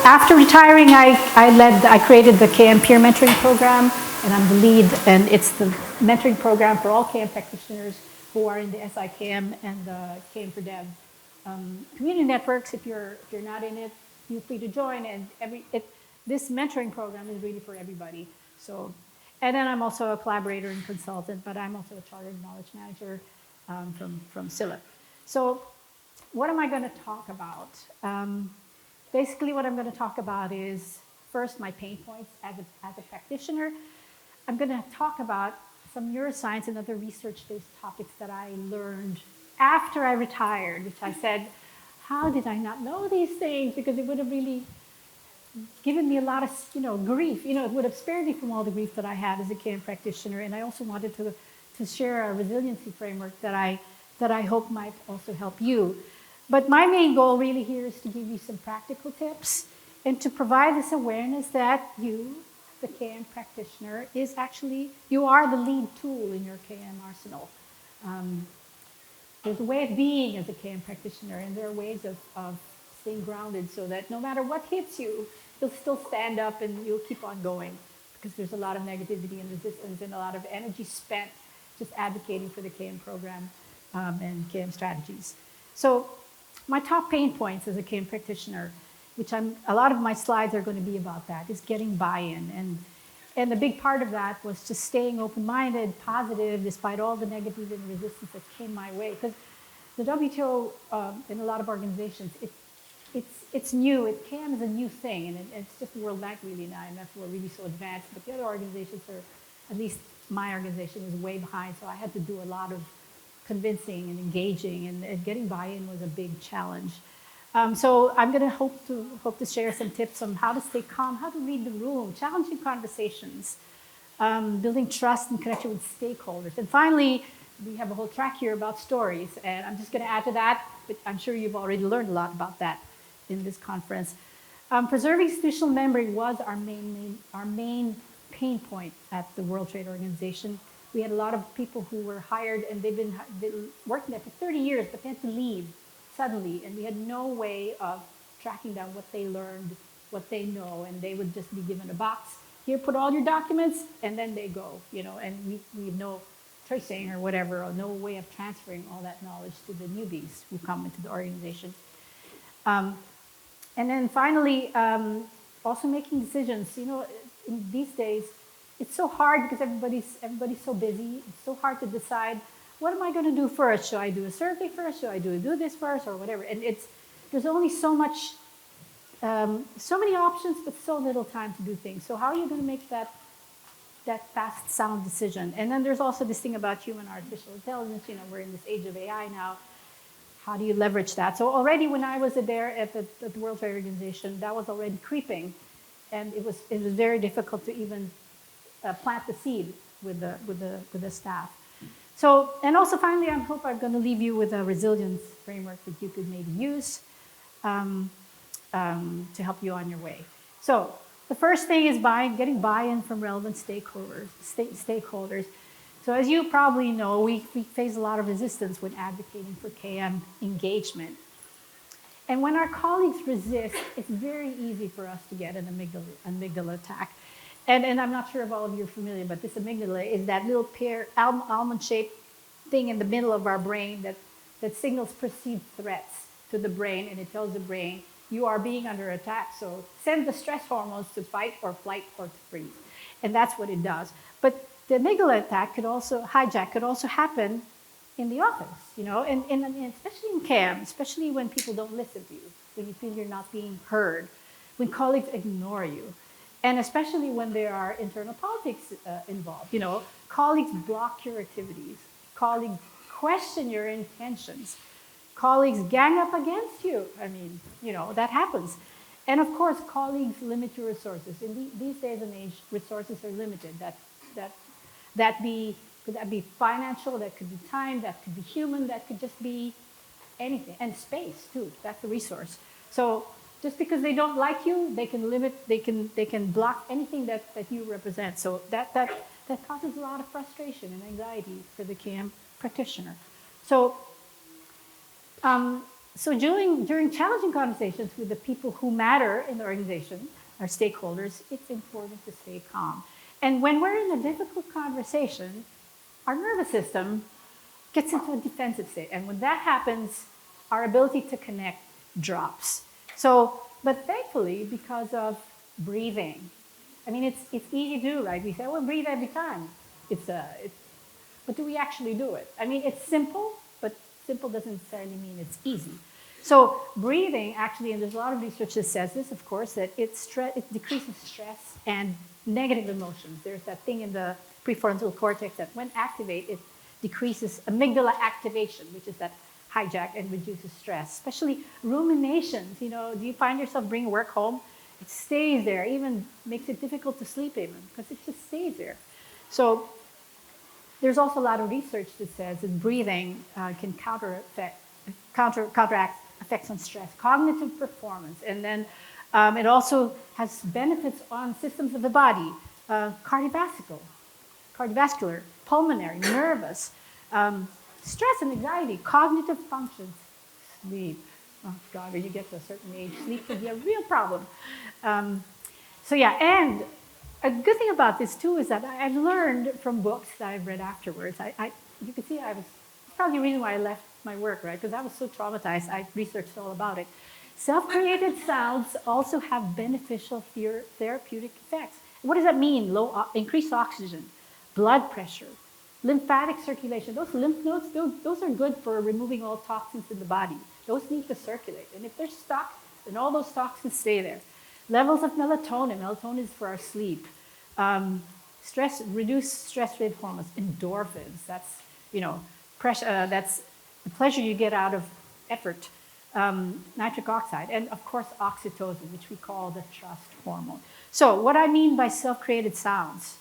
after retiring, I created the KM Peer Mentoring Program, and I'm the lead, and it's the mentoring program for all KM practitioners who are in the SIKM and the KM for Dev community networks. If you're not in it, feel free to join. And this mentoring program is really for everybody. So, and then I'm also a collaborator and consultant, but I'm also a chartered knowledge manager from SILA. So, what am I going to talk about? Basically, what I'm going to talk about is first my pain points as a practitioner. I'm going to talk about some neuroscience and other research-based topics that I learned after I retired, which I said, how did I not know these things? Because it would have really given me a lot of grief. It would have spared me from all the grief that I had as a KM practitioner. And I also wanted to share a resiliency framework that I hope might also help you. But my main goal really here is to give you some practical tips and to provide this awareness that you, the KM practitioner, you are the lead tool in your KM arsenal. There's a way of being as a KM practitioner, and there are ways of staying grounded so that no matter what hits you, you'll still stand up and you'll keep on going, because there's a lot of negativity and resistance and a lot of energy spent just advocating for the KM program and KM strategies. So my top pain points as a KM practitioner, which a lot of my slides are going to be about that, is getting buy-in. And a big part of that was just staying open-minded, positive, despite all the negative and resistance that came my way. Because the WTO in a lot of organizations, it's new. KM is a new thing, and it's just the World Bank really now, and that's we're really so advanced. But the other organizations are, at least my organization, is way behind. So I had to do a lot of convincing and engaging, and getting buy-in was a big challenge. So I'm going to hope to share some tips on how to stay calm, how to read the room, challenging conversations, building trust and connection with stakeholders. And finally, we have a whole track here about stories, and I'm just going to add to that, but I'm sure you've already learned a lot about that in this conference. Preserving institutional memory was our main pain point at the World Trade Organization. We had a lot of people who were hired, and they've been working there for 30 years, but they had to leave suddenly, and we had no way of tracking down what they learned, what they know, and they would just be given a box. Here, put all your documents, and then they go, and we have no tracing or whatever, or no way of transferring all that knowledge to the newbies who come into the organization. And then finally, also making decisions. In these days, it's so hard because everybody's so busy. It's so hard to decide, what am I going to do first? Should I do a survey first? Should I do this first, or whatever? And there's only so many options, but so little time to do things. So how are you going to make that fast, sound decision? And then there's also this thing about human artificial intelligence. We're in this age of AI now. How do you leverage that? So already when I was there at the World Trade Organization, that was already creeping, and it was very difficult to even plant the seed with the staff. So, and also finally, I hope I'm going to leave you with a resilience framework that you could maybe use to help you on your way. So the first thing is getting buy-in from relevant stakeholders. So as you probably know, we face a lot of resistance when advocating for KM engagement. And when our colleagues resist, it's very easy for us to get an amygdala attack. And I'm not sure if all of you are familiar, but this amygdala is that little almond-shaped thing in the middle of our brain that signals perceived threats to the brain, and it tells the brain, you are being under attack, so send the stress hormones to fight or flight or to freeze. And that's what it does. But the amygdala hijack could also happen in the office, and especially in KM, especially when people don't listen to you, when you feel you're not being heard, when colleagues ignore you. And especially when there are internal politics involved. Colleagues block your activities. Colleagues question your intentions. Colleagues gang up against you. That happens. And of course, colleagues limit your resources. In these days and age, resources are limited. Could that be financial, that could be time, that could be human, that could just be anything. And space, too. That's a resource. So just because they don't like you, they can block anything that you represent. So that causes a lot of frustration and anxiety for the KM practitioner. So So during challenging conversations with the people who matter in the organization, our stakeholders, it's important to stay calm. And when we're in a difficult conversation, our nervous system gets into a defensive state. And when that happens, our ability to connect drops. So, but thankfully, because of breathing, I mean, it's easy to do, right? We say, well, breathe every time. But do we actually do it? I mean, it's simple, but simple doesn't necessarily mean it's easy. So breathing, actually, and there's a lot of research that says this, of course, that it decreases stress and negative emotions. There's that thing in the prefrontal cortex that when activated, it decreases amygdala activation, which is that hijack and reduces stress, especially ruminations. You know, do you find yourself bringing work home? It stays there, even makes it difficult to sleep even, because it just stays there. So there's also a lot of research that says that breathing can counteract effects on stress, cognitive performance, and then it also has benefits on systems of the body, cardiovascular, pulmonary, nervous, stress and anxiety, cognitive functions, sleep. Oh God, when you get to a certain age, sleep can be a real problem. So yeah, and a good thing about this too is that I've learned from books that I've read afterwards. You can see it's probably the reason why I left my work, right? Because I was so traumatized. I researched all about it. Self-created sounds also have beneficial therapeutic effects. What does that mean? Increased oxygen, blood pressure, lymphatic circulation. Those lymph nodes, those are good for removing all toxins in the body. Those need to circulate. And if they're stuck, then all those toxins stay there. Levels of melatonin. Melatonin is for our sleep. Reduced stress-related hormones, endorphins. That's, that's the pleasure you get out of effort. Nitric oxide, and of course oxytocin, which we call the trust hormone. So what I mean by self-created sounds: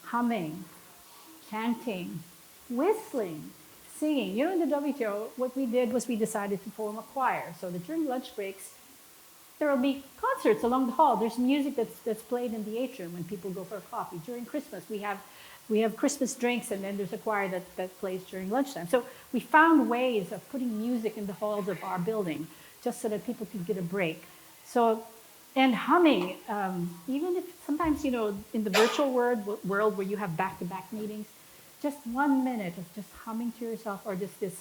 humming, chanting, whistling, singing. In the WTO, what we did was we decided to form a choir, so that during lunch breaks, there will be concerts along the hall. There's music that's played in the atrium when people go for a coffee. During Christmas, we have Christmas drinks, and then there's a choir that plays during lunchtime. So we found ways of putting music in the halls of our building, just so that people could get a break. So, and humming, even if sometimes, in the virtual world where you have back-to-back meetings, just 1 minute of just humming to yourself, or just this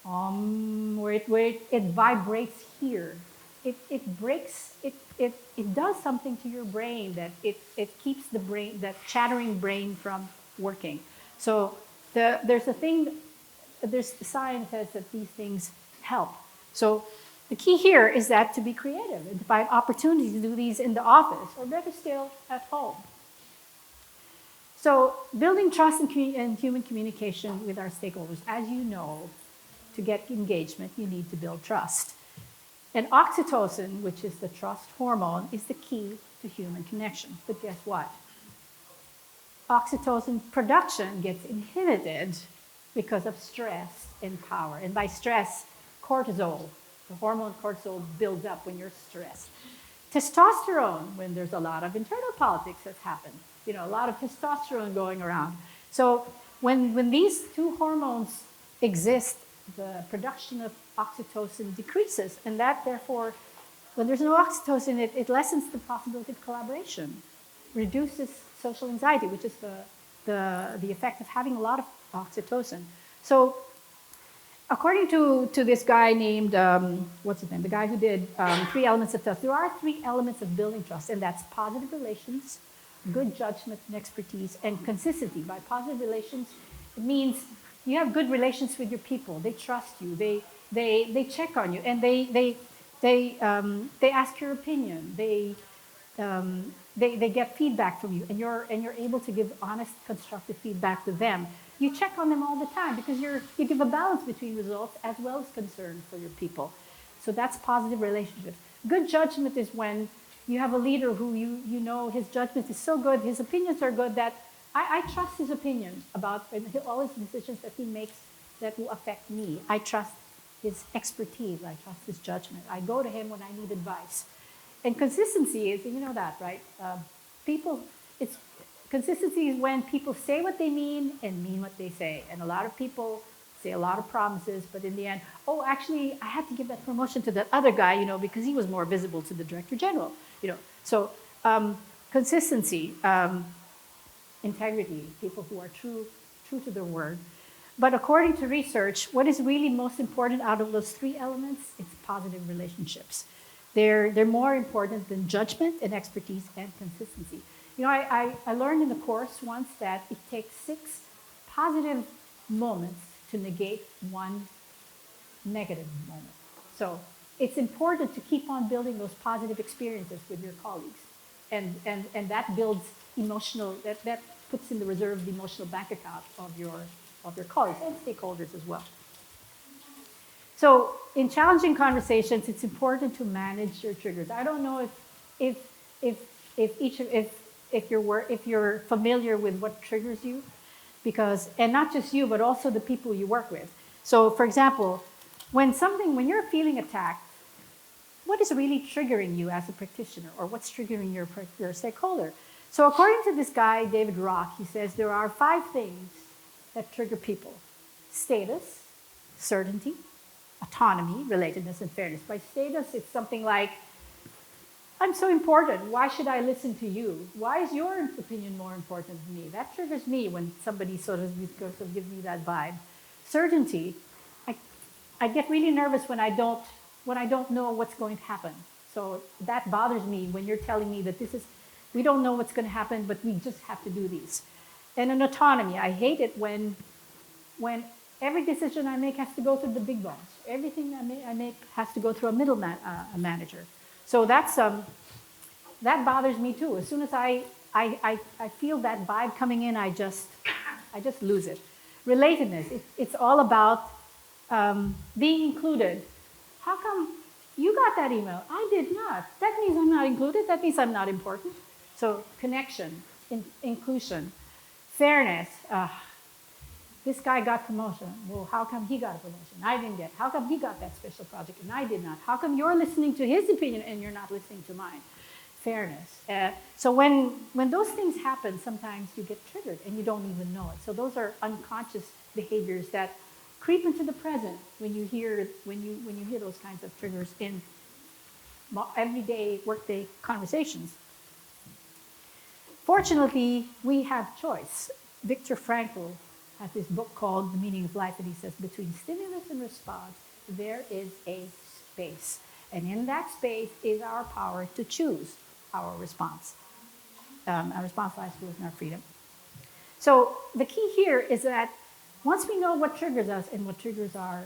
where it vibrates here. It does something to your brain that it keeps that chattering brain from working. So there's science says that these things help. So the key here is that to be creative and to find opportunities to do these in the office, or better still, at home. So building trust and human communication with our stakeholders. As you know, to get engagement, you need to build trust. And oxytocin, which is the trust hormone, is the key to human connection. But guess what? Oxytocin production gets inhibited because of stress and power. And by stress, cortisol, the hormone cortisol, builds up when you're stressed. Testosterone, when there's a lot of internal politics that's happened. A lot of testosterone going around. So when these two hormones exist, the production of oxytocin decreases, and that therefore, when there's no oxytocin, it lessens the possibility of collaboration, reduces social anxiety, which is the effect of having a lot of oxytocin. So according to this guy named, what's his name, the guy who did 3 elements of trust, there are 3 elements of building trust, and that's positive relations, good judgment and expertise, and consistency. By positive relations, it means you have good relations with your people. They trust you. They check on you, and they ask your opinion. They get feedback from you, and you're able to give honest, constructive feedback to them. You check on them all the time because you give a balance between results as well as concern for your people. So that's positive relationships. Good judgment is when you have a leader who you know his judgment is so good, his opinions are good that I trust his opinion about all his decisions that he makes that will affect me. I trust his expertise. I trust his judgment. I go to him when I need advice. And consistency is, that, right? Consistency is when people say what they mean and mean what they say. And a lot of people say a lot of promises, but in the end, oh, actually, I had to give that promotion to that other guy, because he was more visible to the director general, So consistency, integrity, people who are true to their word. But according to research, what is really most important out of those three elements? It's positive relationships. They're more important than judgment and expertise and consistency. I learned in the course once that it takes 6 positive moments to negate one negative moment. So it's important to keep on building those positive experiences with your colleagues. And that builds emotional, that puts in the reserve the emotional bank account of your colleagues and stakeholders as well. So in challenging conversations, it's important to manage your triggers. I don't know if you're familiar with what triggers you, and not just you, but also the people you work with. So for example, when you're feeling attacked, what is really triggering you as a practitioner, or what's triggering your stakeholder? So according to this guy, David Rock, he says there are 5 things that trigger people: status, certainty, autonomy, relatedness, and fairness. By status, it's something like, I'm so important. Why should I listen to you? Why is your opinion more important than me? That triggers me when somebody sort of gives me that vibe. Certainty, I get really nervous when I don't know what's going to happen. So that bothers me when you're telling me that we don't know what's going to happen, but we just have to do these. And an autonomy, I hate it when every decision I make has to go through the big boss. Everything I make has to go through a middle manager. So that bothers me too. As soon as I feel that vibe coming in, I just lose it. Relatedness, it's all about being included. How come you got that email? I did not. That means I'm not included. That means I'm not important. So connection, inclusion, fairness. This guy got promotion. Well, how come he got a promotion? I didn't get. How come he got that special project and I did not? How come you're listening to his opinion and you're not listening to mine? Fairness. So when those things happen, sometimes you get triggered and you don't even know it. So those are unconscious behaviors that creep into the present when you hear those kinds of triggers in everyday workday conversations. Fortunately, we have choice. Viktor Frankl has this book called The Meaning of Life, and he says between stimulus and response, there is a space. And in that space is our power to choose our response. Our response lies within our freedom. So the key here is that once we know what triggers us and what triggers our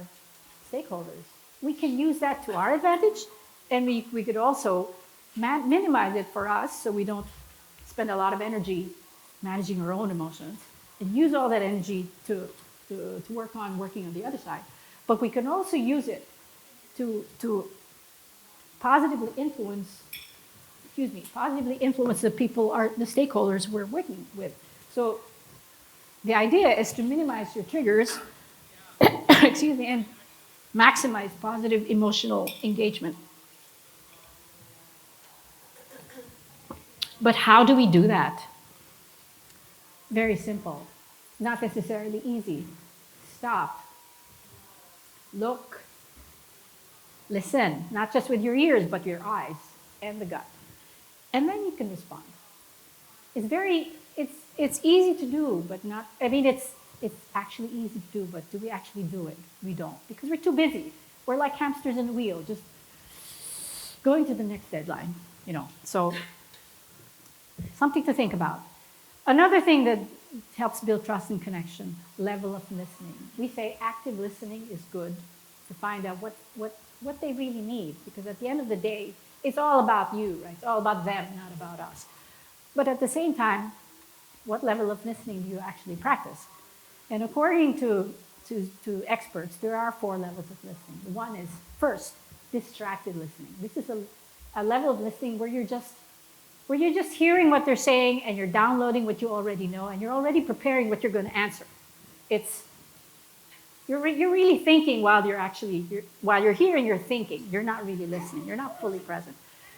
stakeholders, we can use that to our advantage, and we could also minimize it for us so we don't spend a lot of energy managing our own emotions and use all that energy to working on the other side. But we can also use it to positively influence the people, the stakeholders we're working with. So the idea is to minimize your triggers, and maximize positive emotional engagement. But how do we do that? Very simple. Not necessarily easy. Stop. Look. Listen. Not just with your ears, but your eyes and the gut. And then you can respond. It's easy to do, but not, it's actually easy to do, but do we actually do it? We don't, because we're too busy. We're like hamsters in a wheel, just going to the next deadline, So something to think about. Another thing that helps build trust and connection, level of listening. We say active listening is good to find out what they really need, because at the end of the day, it's all about you, right? It's all about them, not about us. But at the same time, what level of listening do you actually practice? And according to experts, there are 4 levels of listening. The one is, first, distracted listening. This is a level of listening where you're just hearing what they're saying and you're downloading what you already know and you're already preparing what you're going to answer. You're really thinking while you're hearing, you're thinking. You're not really listening. You're not fully present.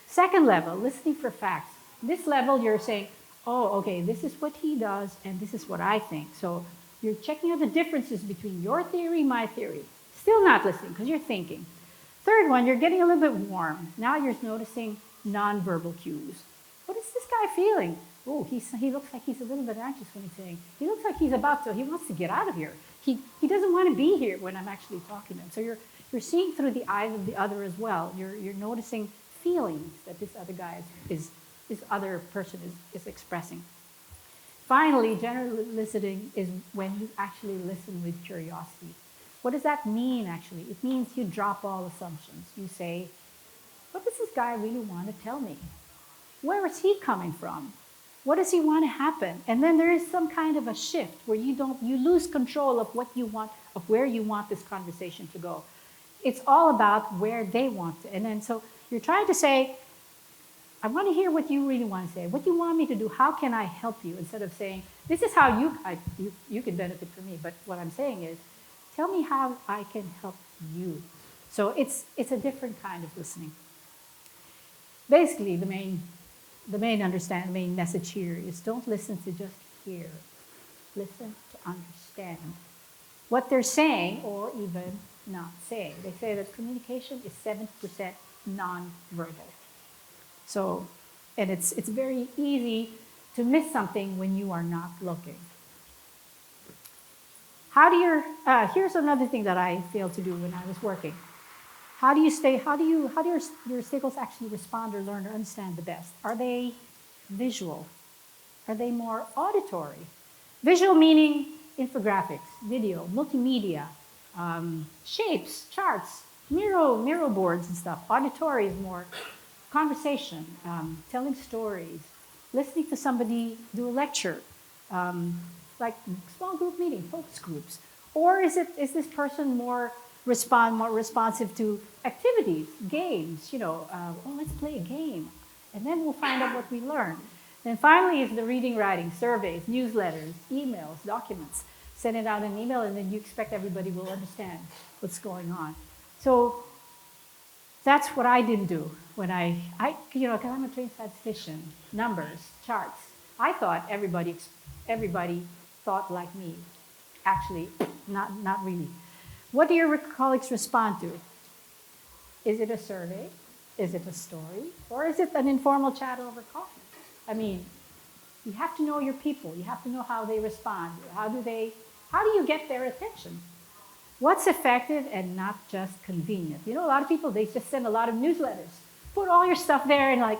Second level, listening for facts. This level, you're saying, oh, okay, this is what he does and this is what I think. So You're checking out the differences between your theory, my theory. Still not listening because you're thinking. Third one, you're getting a little bit warm. Now you're noticing nonverbal cues. What is this guy feeling? Oh, he looks like he's a little bit anxious when he's saying. He looks like he wants to get out of here. He doesn't want to be here when I'm actually talking to him. So you're seeing through the eyes of the other as well. You're noticing feelings that this other guy this other person is expressing. Finally, general listening is when you actually listen with curiosity. What does that mean, actually? It means you drop all assumptions. You say, what does this guy really want to tell me? Where is he coming from? What does he want to happen? And then there is some kind of a shift where you lose control of what you want, of where you want this conversation to go. It's all about where they want to. And then so you're trying to say, I want to hear what you really want to say. What do you want me to do? How can I help you? Instead of saying, this is how you can benefit from me. But what I'm saying is, tell me how I can help you. So it's a different kind of listening. Basically, the main message here is don't listen to just hear. Listen to understand what they're saying or even not saying. They say that communication is 70% non-verbal. So, and it's very easy to miss something when you are not looking. Here's another thing that I failed to do when I was working. How do your stakeholders actually respond or learn or understand the best? Are they visual? Are they more auditory? Visual meaning infographics, video, multimedia, shapes, charts, mural boards and stuff. Auditory is more conversation, telling stories, listening to somebody do a lecture, like small group meeting, focus groups. Or is this person more responsive to activities, games, let's play a game. And then we'll find out what we learned. Then finally is the reading, writing, surveys, newsletters, emails, documents. Send it out in an email and then you expect everybody will understand what's going on. So that's what I didn't do when because I'm a trained statistician, numbers, charts. I thought everybody thought like me. Actually, not really. What do your colleagues respond to? Is it a survey? Is it a story? Or is it an informal chat over coffee? I mean, you have to know your people. You have to know how they respond. How do you get their attention? What's effective and not just convenient? A lot of people, they just send a lot of newsletters. Put all your stuff there and I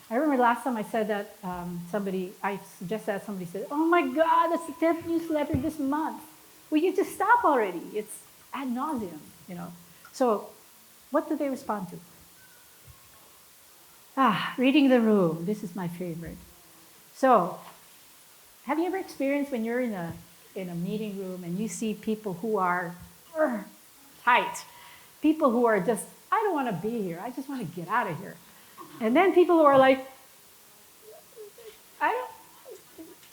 remember last time I said that I suggested that somebody said, oh my God, that's the 10th newsletter this month. Will you just stop already? It's ad nauseum, So what do they respond to? Reading the room. This is my favorite. So have you ever experienced when you're in a meeting room and you see people who are tight, people who are just, I don't want to be here. I just want to get out of here. And then people who are like, I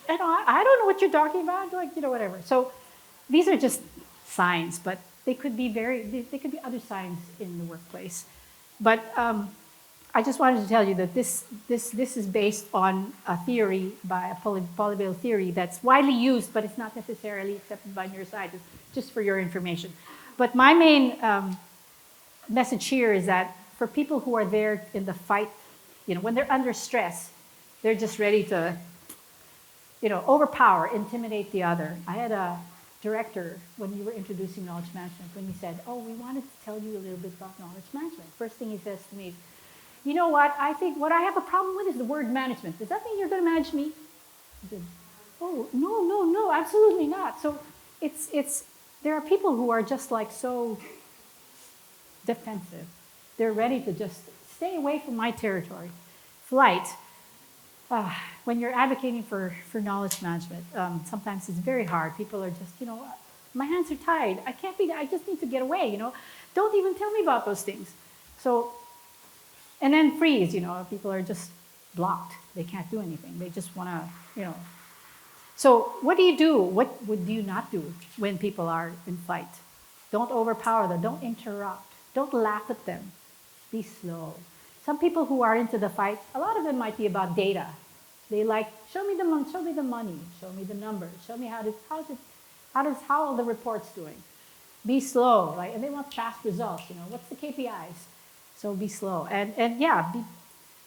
don't know what you're talking about, whatever. So these are just signs, but they could be other signs in the workplace. But I just wanted to tell you that this is based on a theory by a polyvagal theory that's widely used, but it's not necessarily accepted by neuroscientists, just for your information. But my main message here is that for people who are there in the fight, when they're under stress, they're just ready to, overpower, intimidate the other. I had a director, when we were introducing knowledge management, when he said, we wanted to tell you a little bit about knowledge management. First thing he says to me is, you know what, I think what I have a problem with is the word management. Does that mean you're going to manage me? I said, oh, no, absolutely not. So there are people who are just so defensive. They're ready to just stay away from my territory. Flight. When you're advocating for knowledge management, sometimes it's very hard. People are just, my hands are tied. I just need to get away, Don't even tell me about those things. So, and then freeze, people are just blocked. They can't do anything. They just want to, So what do you do? What would you not do when people are in fight? Don't overpower them. Don't interrupt. Don't laugh at them. Be slow. Some people who are into the fight, a lot of them might be about data. They like, show me the money, show me the numbers, show me how to How are the reports doing? Be slow, right? And they want fast results. What's the KPIs? So be slow. And yeah,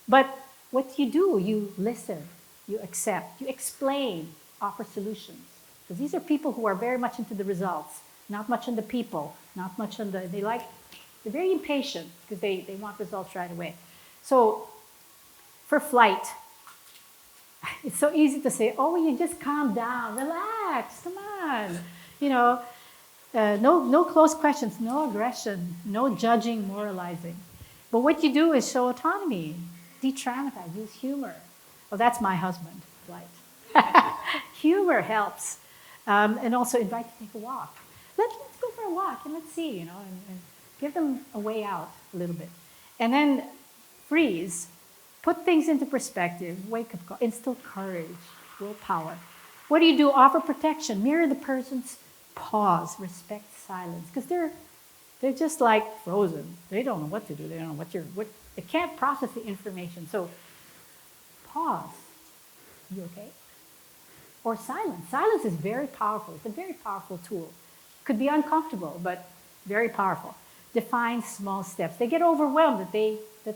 but what you do, you listen, you accept, you explain, offer solutions. Because these are people who are very much into the results, not much on the people, not much on they're very impatient because they want results right away. So for flight, it's so easy to say, oh, you just calm down, relax, come on. You know, no close questions, no aggression, no judging, moralizing. But what you do is show autonomy, de-traumatize, use humor. Well, that's my husband, right? Humor helps. And also invite to take a walk. Let's go for a walk and let's see, and give them a way out a little bit. And then freeze, put things into perspective, wake up call, instill courage, willpower. What do you do? Offer protection, mirror the person's pause, respect silence, because they're just like frozen. They don't know what to do. They don't know they can't process the information. So pause. You okay? Or silence. Silence is very powerful. It's a very powerful tool. Could be uncomfortable, but very powerful. Define small steps. They get overwhelmed that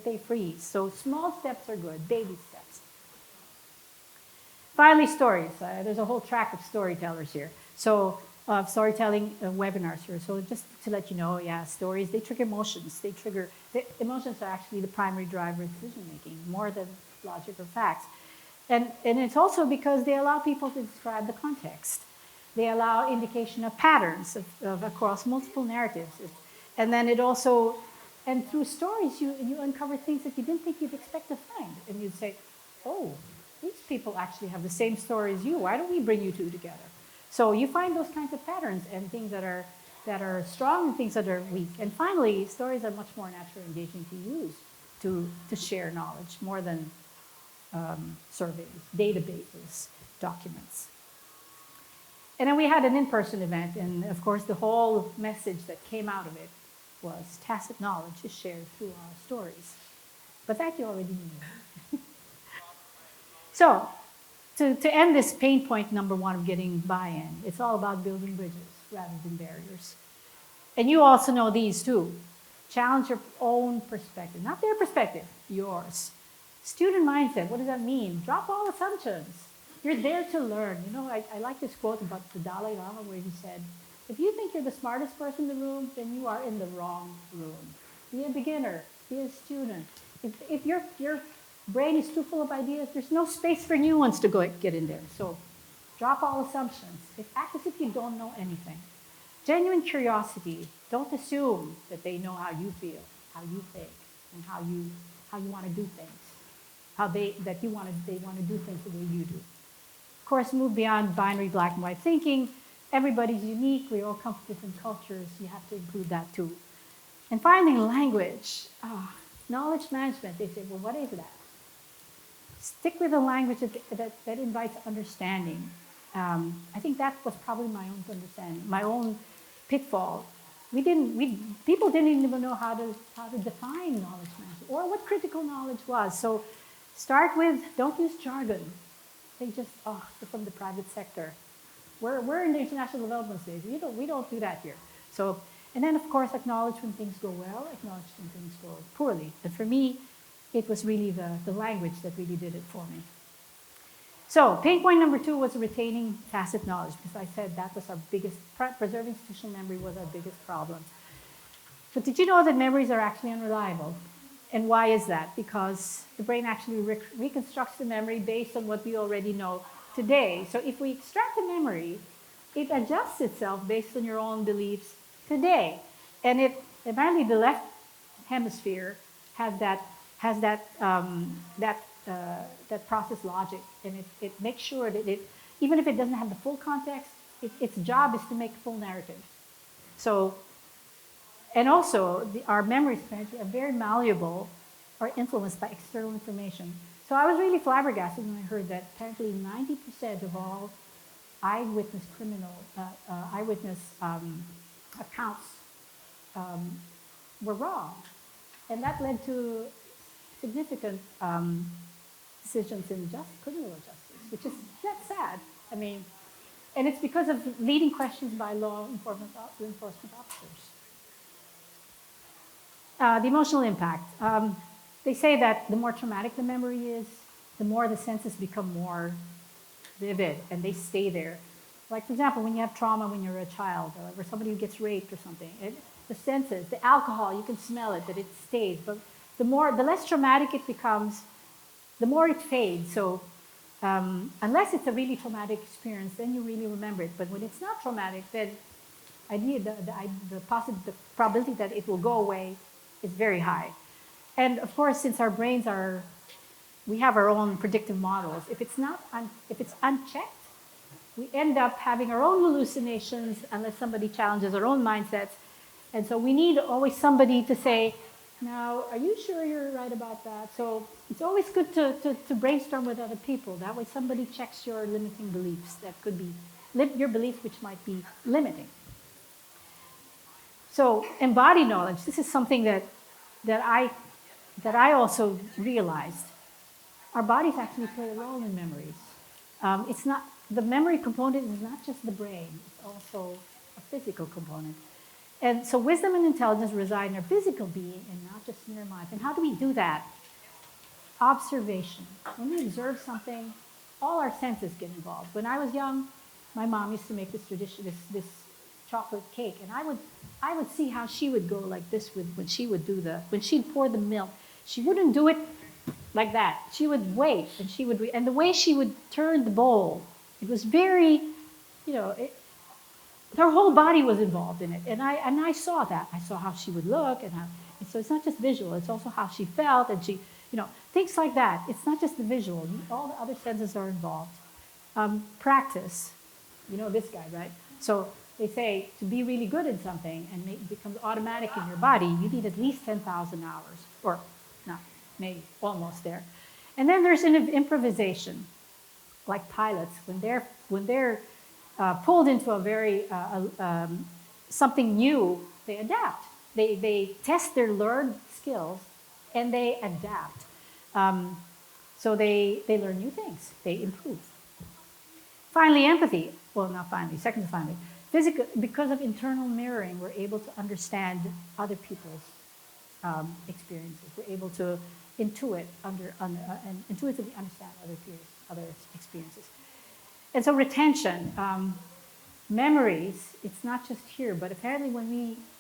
they freeze. So small steps are good, baby steps. Finally, stories. There's a whole track of storytellers here. So storytelling webinars here. So just to let you know, yeah, stories, they trigger emotions. Emotions are actually the primary driver of decision making, more than logic or facts. And it's also because they allow people to describe the context. They allow indication of patterns of across multiple narratives. And then and through stories, you uncover things that you didn't think you'd expect to find. And you'd say, oh, these people actually have the same story as you. Why don't we bring you two together? So you find those kinds of patterns and things that are strong and things that are weak. And finally, stories are much more naturally engaging to use to share knowledge, more than surveys, databases, documents. And then we had an in-person event, and of course the whole message that came out of it was tacit knowledge is shared through our stories. But that you already knew. So, to end this pain point number one of getting buy-in, it's all about building bridges rather than barriers. And you also know these too. Challenge your own perspective, not their perspective, yours. Student mindset, what does that mean? Drop all assumptions. You're there to learn. I like this quote about the Dalai Lama where he said, if you think you're the smartest person in the room, then you are in the wrong room. Be a beginner, be a student. If your brain is too full of ideas, there's no space for new ones to get in there. So drop all assumptions. Act as if you don't know anything. Genuine curiosity. Don't assume that they know how you feel, how you think, and how you want to do things. They want to do things the way you do. Of course, move beyond binary black and white thinking. Everybody's unique. We all come from different cultures. You have to include that too. And finally, language. Knowledge management. They say, well, what is that? Stick with a language that invites understanding. I think that was probably my own understanding, my own pitfall. People didn't even know how to define knowledge management or what critical knowledge was. So start with, don't use jargon. They just, they're from the private sector. We're in the international development stage. We don't do that here. So, and then of course, acknowledge when things go well, acknowledge when things go poorly. And for me, it was really the language that really did it for me. So, pain point number 2 was retaining tacit knowledge, because I said that was our biggest, preserving institutional memory was our biggest problem. But did you know that memories are actually unreliable? And why is that? Because the brain actually reconstructs the memory based on what we already know today. So if we extract the memory, it adjusts itself based on your own beliefs today. And apparently the left hemisphere has that process logic, and it makes sure that even if it doesn't have the full context, its job is to make a full narrative. So. And also, our memories apparently are very malleable or influenced by external information. So I was really flabbergasted when I heard that apparently 90% of all eyewitness accounts were wrong. And that led to significant decisions in criminal justice, which is that's sad. I mean, And it's because of leading questions by law enforcement officers. The emotional impact. They say that the more traumatic the memory is, the more the senses become more vivid and they stay there. Like, for example, when you have trauma when you're a child, or somebody who gets raped or something, the senses, the alcohol, you can smell it, that it stays. But the less traumatic it becomes, the more it fades. So unless it's a really traumatic experience, then you really remember it. But when it's not traumatic, then the probability that it will go away is very high. And of course, since our brains we have our own predictive models. If it's unchecked, we end up having our own hallucinations unless somebody challenges our own mindsets. And so we need always somebody to say, now, are you sure you're right about that? So it's always good to brainstorm with other people. That way somebody checks your limiting beliefs. That could be your beliefs which might be limiting. So embodied knowledge, this is something that I also realized. Our bodies actually play a role in memories. The memory component is not just the brain, it's also a physical component. And so wisdom and intelligence reside in our physical being and not just in our minds. And how do we do that? Observation. When we observe something, all our senses get involved. When I was young, my mom used to make this chocolate cake, and I would see how she would go like this when she'd pour the milk. She wouldn't do it like that. She would wait, and and the way she would turn the bowl, it was very, her whole body was involved in it, and I saw that. I saw how she would look, and so it's not just visual; it's also how she felt, and things like that. It's not just the visual; all the other senses are involved. Practice, this guy, right? So they say to be really good at something and it becomes automatic in your body, you need at least 10,000 hours, or not, maybe almost there. And then there's improvisation, like pilots when they're pulled into a very something new, they adapt. They test their learned skills and they adapt. So they learn new things. They improve. Finally, empathy. Well, not finally. Second to finally. Because of internal mirroring, we're able to understand other people's experiences. We're able to intuitively understand other experiences. And so retention, memories, it's not just here, but apparently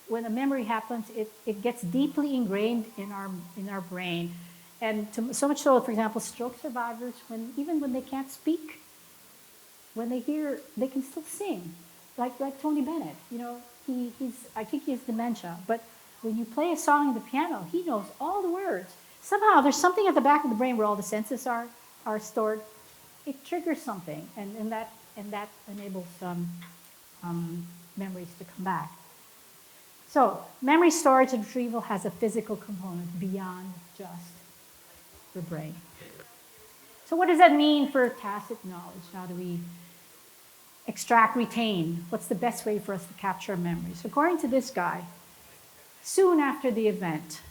when a memory happens, it gets deeply ingrained in our brain. And so much so, for example, stroke survivors, even when they can't speak, when they hear, they can still sing. Like Tony Bennett, I think he has dementia, but when you play a song on the piano, he knows all the words. Somehow there's something at the back of the brain where all the senses are stored. It triggers something, and that enables memories to come back. So memory storage and retrieval has a physical component beyond just the brain. So what does that mean for tacit knowledge? How do we extract, retain? What's the best way for us to capture memories? According to this guy, soon after the event,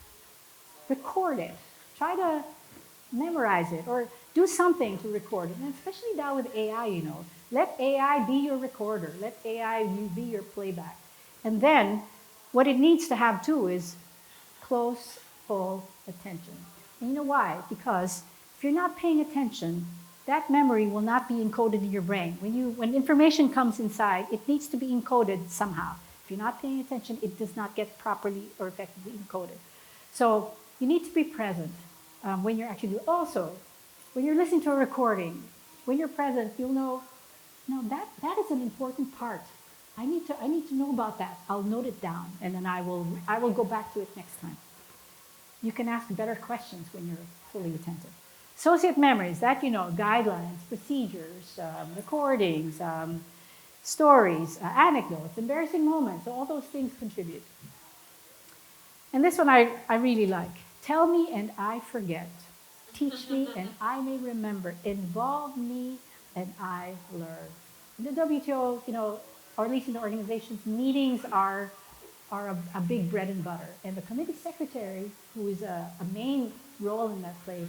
record it. Try to memorize it or do something to record it. And especially now with AI, let AI be your recorder. Let AI be your playback. And then what it needs to have too is close, full attention. And you know why? Because if you're not paying attention, that memory will not be encoded in your brain. When information comes inside, it needs to be encoded somehow. If you're not paying attention, it does not get properly or effectively encoded. So you need to be present when you're actually also, when you're listening to a recording, when you're present, you'll know, no, that is an important part. I need to know about that. I'll note it down, and then I will go back to it next time. You can ask better questions when you're fully attentive. Associate memories, that guidelines, procedures, recordings, stories, anecdotes, embarrassing moments, all those things contribute. And this one I really like. Tell me and I forget. Teach me and I may remember. Involve me and I learn. In the WTO, or at least in the organizations, meetings are a big bread and butter. And the committee secretary, who is a main role in that place,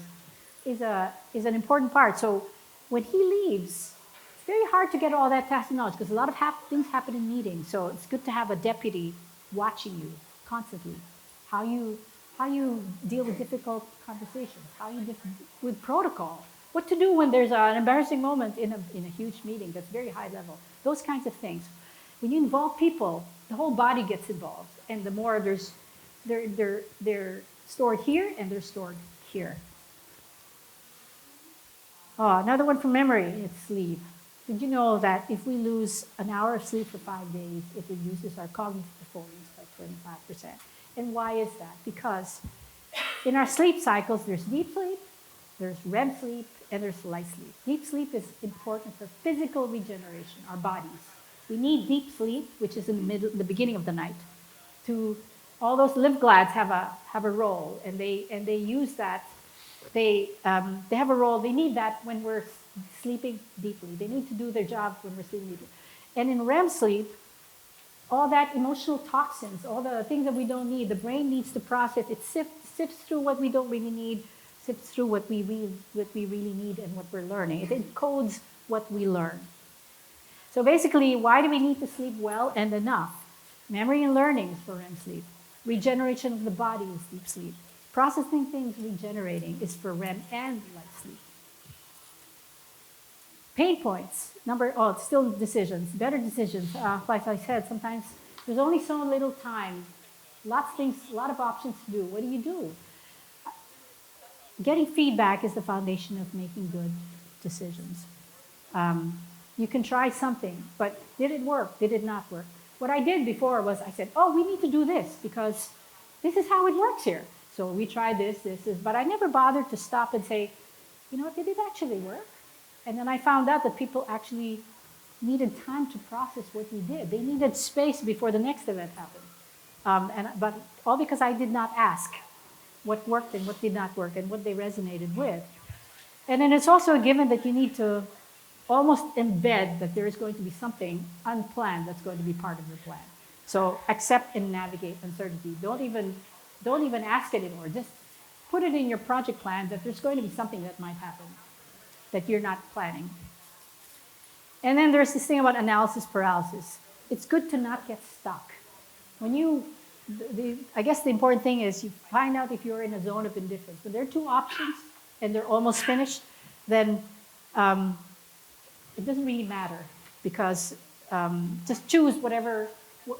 is an important part. So when he leaves, very hard to get all that tacit knowledge because a lot of things happen in meetings. So it's good to have a deputy watching you constantly. How you deal with difficult conversations, how you with protocol, what to do when there's an embarrassing moment in a huge meeting that's very high level. Those kinds of things. When you involve people, the whole body gets involved, and the more they're stored here and they're stored here. Oh, another one from memory, it's sleep. Did you know that if we lose an hour of sleep for 5 days, it reduces our cognitive performance by 25%? And why is that? Because in our sleep cycles, there's deep sleep, there's REM sleep, and there's light sleep. Deep sleep is important for physical regeneration, our bodies. We need deep sleep, which is in the beginning of the night. All those lymph glands have a role, and they use that. They have a role. They need that when we're sleeping deeply. They need to do their job when we're sleeping deeply. And in REM sleep, all that emotional toxins, all the things that we don't need, the brain needs to process. It sifts through what we don't really need, sifts through what we really need and what we're learning. It encodes what we learn. So basically, why do we need to sleep well and enough? Memory and learning is for REM sleep. Regeneration of the body is deep sleep. Processing things, regenerating is for REM and light sleep. Pain points. It's still decisions, better decisions. Like I said, sometimes there's only so little time. Lots of things, a lot of options to do. What do you do? Getting feedback is the foundation of making good decisions. You can try something, but did it work? Did it not work? What I did before was I said, we need to do this because this is how it works here. So we tried this, but I never bothered to stop and say, did it actually work? And then I found out that people actually needed time to process what we did. They needed space before the next event happened. But all because I did not ask what worked and what did not work and what they resonated with. And then it's also a given that you need to almost embed that there is going to be something unplanned that's going to be part of your plan. So accept and navigate uncertainty. Don't even ask anymore. Just put it in your project plan that there's going to be something that might happen that you're not planning. And then there's this thing about analysis paralysis. It's good to not get stuck. I guess the important thing is you find out if you're in a zone of indifference. When there are two options and they're almost finished, then it doesn't really matter because just choose whatever,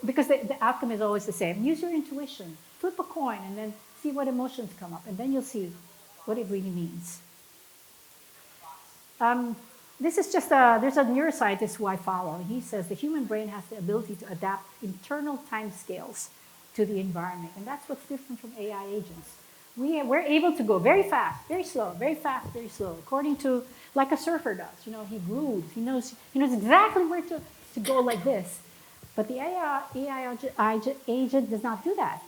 because the outcome is always the same. Use your intuition. Flip a coin and then see what emotions come up, and then you'll see what it really means. This is just there's a neuroscientist who I follow. He says the human brain has the ability to adapt internal timescales to the environment, and that's what's different from AI agents. We're able to go very fast, very slow, very fast, very slow, according to, like a surfer does. He grooves, he knows exactly where to go like this. But the AI agent does not do that.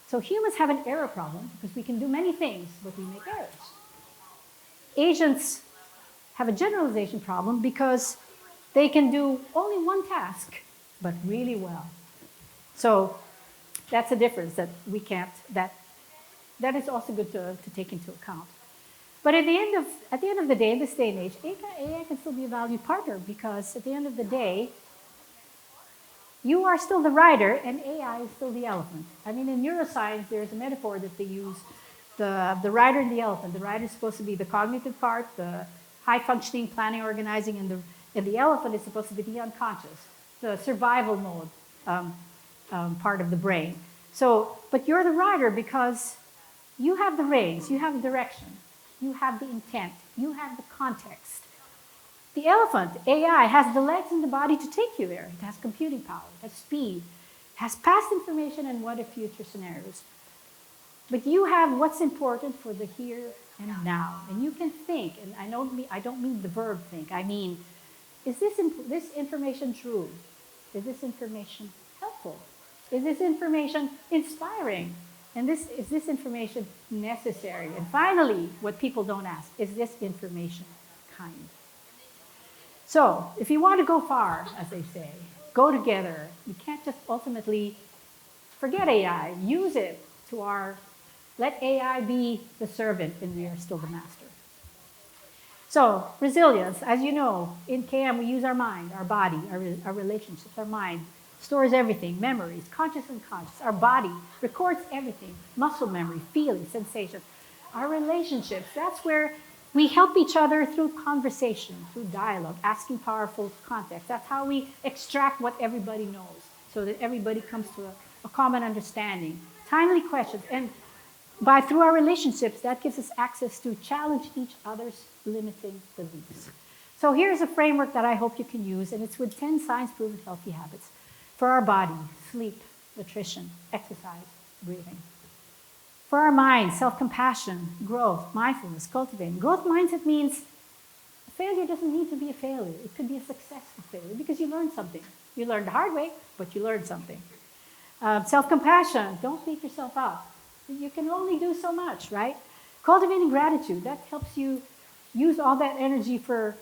So humans have an error problem because we can do many things, but we make errors. Agents have a generalization problem because they can do only one task, but really well. So that's a difference that we can't, that is also good to take into account. But at the end of the day, in this day and age, AI can still be a valued partner because at the end of the day, you are still the rider and AI is still the elephant. I mean, in neuroscience, there's a metaphor that they use, the rider and the elephant. The rider is supposed to be the cognitive part, the high-functioning, planning, organizing, and the elephant is supposed to be the unconscious, the survival mode part of the brain. So, but you're the rider because you have the reins, you have the direction, you have the intent, you have the context. The elephant, AI, has the legs and the body to take you there. It has computing power, it has speed, it has past information and what if future scenarios. But you have what's important for the here and now. And you can think, and I don't mean the verb think, I mean, is this information true? Is this information helpful? Is this information inspiring? And is this information necessary? And finally, what people don't ask, is this information kind? So, if you want to go far, as they say, go together. You can't just ultimately forget AI. Use it let AI be the servant and we are still the master. So resilience, as you know, in KM we use our mind, our body, our relationships, our mind stores everything, memories, conscious and unconscious. Our body records everything, muscle memory, feelings, sensations. Our relationships, that's where we help each other through conversation, through dialogue, asking powerful context. That's how we extract what everybody knows, so that everybody comes to a common understanding. Timely questions. And through our relationships, that gives us access to challenge each other's limiting beliefs. So here's a framework that I hope you can use, and it's with 10 science-proven healthy habits for our body: sleep, nutrition, exercise, breathing. For our mind, self-compassion, growth, mindfulness, cultivating. Growth mindset means failure doesn't need to be a failure. It could be a successful failure because you learned something. You learned the hard way, but you learned something. Self-compassion, don't beat yourself up. You can only do so much, right? Cultivating gratitude, that helps you use all that energy for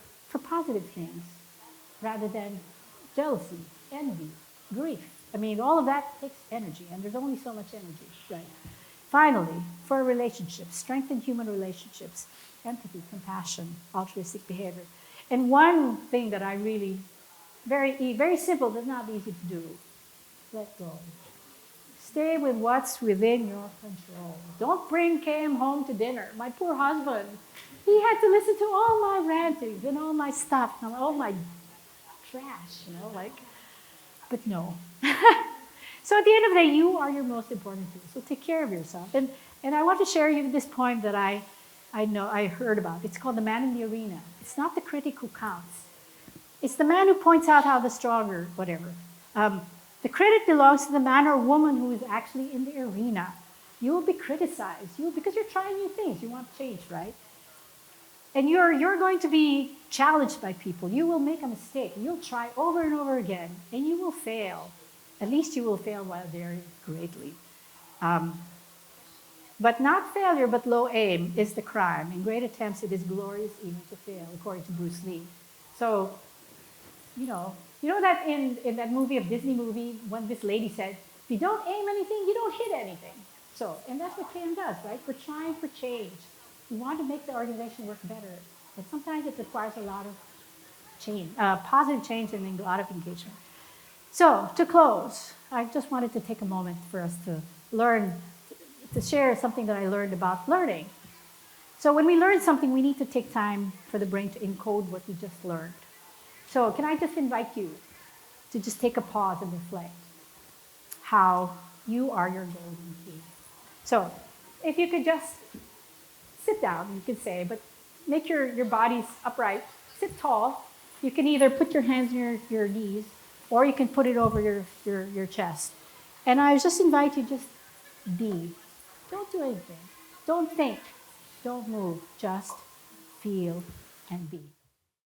positive things rather than jealousy, envy, grief. I mean, all of that takes energy, and there's only so much energy, right? Finally, for relationships, strengthen human relationships, empathy, compassion, altruistic behavior. And one thing that I really, very simple, but not easy to do, let go. Stay with what's within your control. Don't bring Cam home to dinner. My poor husband, he had to listen to all my rantings and all my stuff, and all my trash, but no. So at the end of the day, you are your most important tool. So take care of yourself. And I want to share you this poem that I heard about. It's called The Man in the Arena. It's not the critic who counts. It's the man who points out how the stronger, whatever. The credit belongs to the man or woman who is actually in the arena. You will be criticized because you're trying new things. You want change, right? And you're going to be challenged by people. You will make a mistake. You'll try over and over again, and you will fail. At least you will fail while daring greatly. But not failure, but low aim is the crime. In great attempts, it is glorious even to fail, according to Bruce Lee. So, you know that in that movie, of Disney movie, when this lady said, if you don't aim anything, you don't hit anything. So, and that's what KM does, right? We're trying for change. We want to make the organization work better. And sometimes it requires a lot of change, positive change, and a lot of engagement. So, to close, I just wanted to take a moment for us to learn, to share something that I learned about learning. So when we learn something, we need to take time for the brain to encode what we just learned. So can I just invite you to just take a pause and reflect how you are your golden key. So if you could just sit down, you could say, but make your bodies upright, sit tall. You can either put your hands near your knees, or you can put it over your chest. And I just invite you, just be. Don't do anything. Don't think. Don't move. Just feel and be.